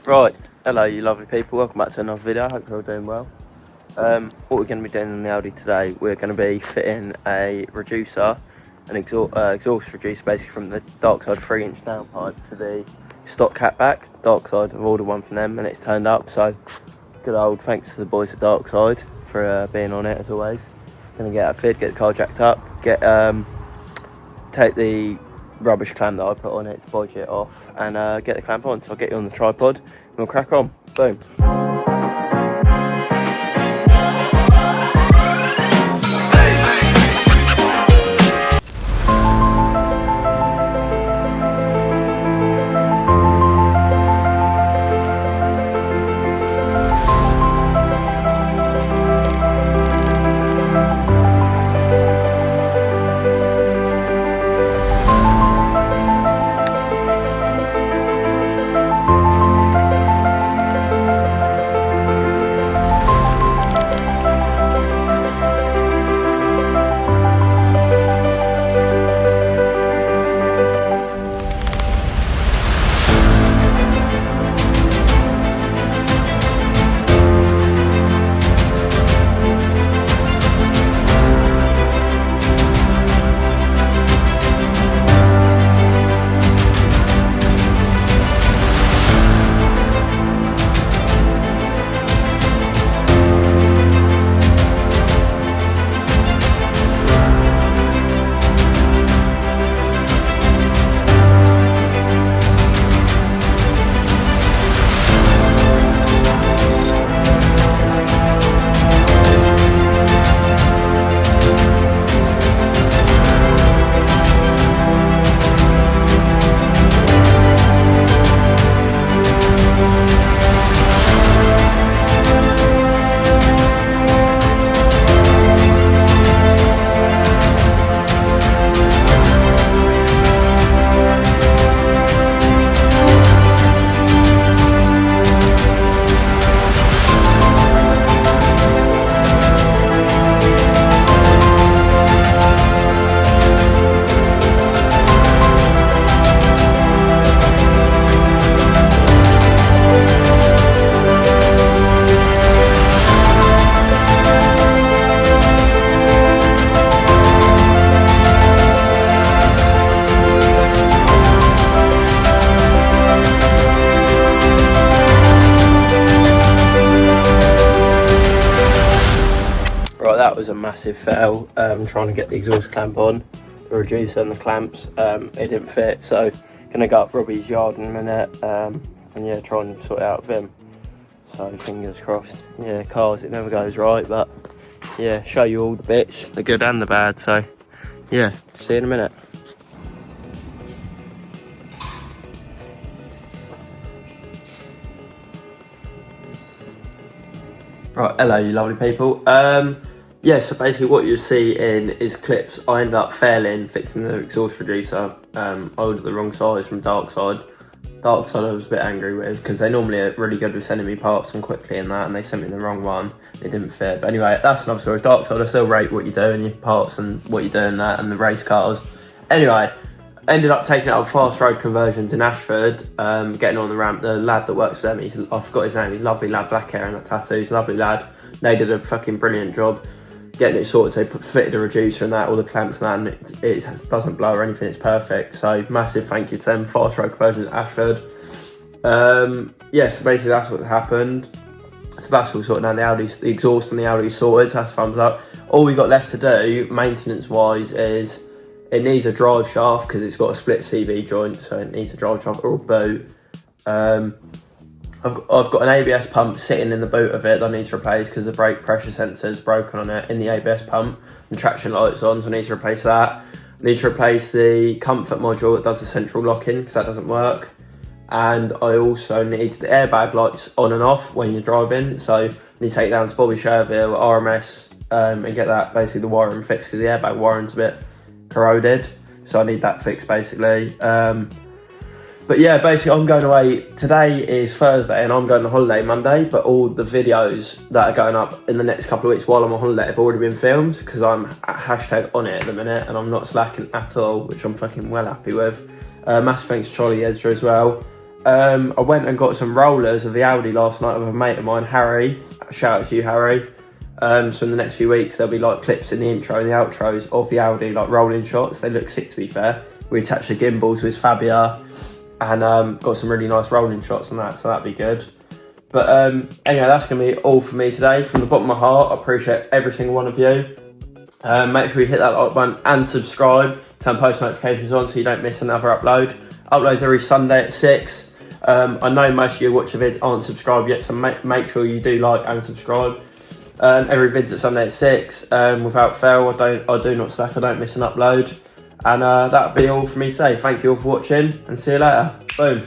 Right, hello you lovely people, welcome back to another video. I hope you're all doing well. What we're going to be doing in the Audi today, we're going to be fitting a reducer, an exhaust reducer basically from the Darkside 3-inch downpipe to the stock catback. Darkside, I've ordered one from them and it's turned up, so good old thanks to the boys at Darkside for being on it as always. Going to get that fit, get the car jacked up, take the rubbish clamp that I put on it to bodge it off and get the clamp on. So I'll get you on the tripod and we'll crack on. Boom. Right, that was a massive fail, trying to get the exhaust clamp on, the reducer and the clamps, it didn't fit, so gonna go up Robbie's yard in a minute, and yeah, try and sort it out with him, so fingers crossed. Yeah, cars, it never goes right, but yeah, show you all the bits, the good and the bad, so yeah, see you in a minute. Right, hello you lovely people. Yeah, so basically what you see in is clips. I ended up failing fixing the exhaust reducer. I ordered the wrong size from Darkside. Darkside I was a bit angry with because they normally are really good with sending me parts and quickly and that, and they sent me the wrong one. It didn't fit. But anyway, that's another story. Darkside, I still rate what you do and your parts and what you do and that and the race cars. Anyway, ended up taking it up fast road conversions in Ashford, getting on the ramp. The lad that works for them, I forgot his name, he's a lovely lad, black hair and that tattoos, lovely lad. They did a fucking brilliant job getting it sorted. So they fitted a reducer and that, all the clamps and that, and it doesn't blow or anything, it's perfect. So massive thank you to them, fast road conversions at Ashford. Yeah, so basically that's what happened. So that's all sorted now, the exhaust and the Audi sorted, so that's thumbs up. All we got left to do, maintenance wise, is it needs a drive shaft because it's got a split CV joint, so it needs a drive shaft or a boot. I've got an ABS pump sitting in the boot of it that I need to replace because the brake pressure sensor is broken on it in the ABS pump. The traction light's on, so I need to replace that. I need to replace the comfort module that does the central locking because that doesn't work. And I also need the airbag lights on and off when you're driving, so I need to take it down to Bobby Sherville, RMS, and get that, basically the wiring fixed because the airbag wiring's a bit corroded, so I need that fixed basically. But yeah, basically I'm going away. Today is Thursday and I'm going on holiday Monday, but all the videos that are going up in the next couple of weeks while I'm on holiday have already been filmed because I'm hashtag on it at the minute and I'm not slacking at all, which I'm fucking well happy with. Massive thanks to Charlie Ezra as well. I went and got some rollers of the Audi last night with a mate of mine, Harry. Shout out to you, Harry. So in the next few weeks, there'll be like clips in the intro and the outros of the Audi, like rolling shots. They look sick, to be fair. We attached the gimbals with Fabia and got some really nice rolling shots on that, so that'd be good. But anyway, that's going to be all for me today. From the bottom of my heart, I appreciate every single one of you. Make sure you hit that like button and subscribe. Turn post notifications on so you don't miss another upload. Uploads every Sunday at 6. I know most of you watching vids aren't subscribed yet, so make sure you do like and subscribe. Every vid's at Sunday at 6. Without fail, I do not slack, I don't miss an upload. And that'll be all for me today. Thank you all for watching and see you later. Boom.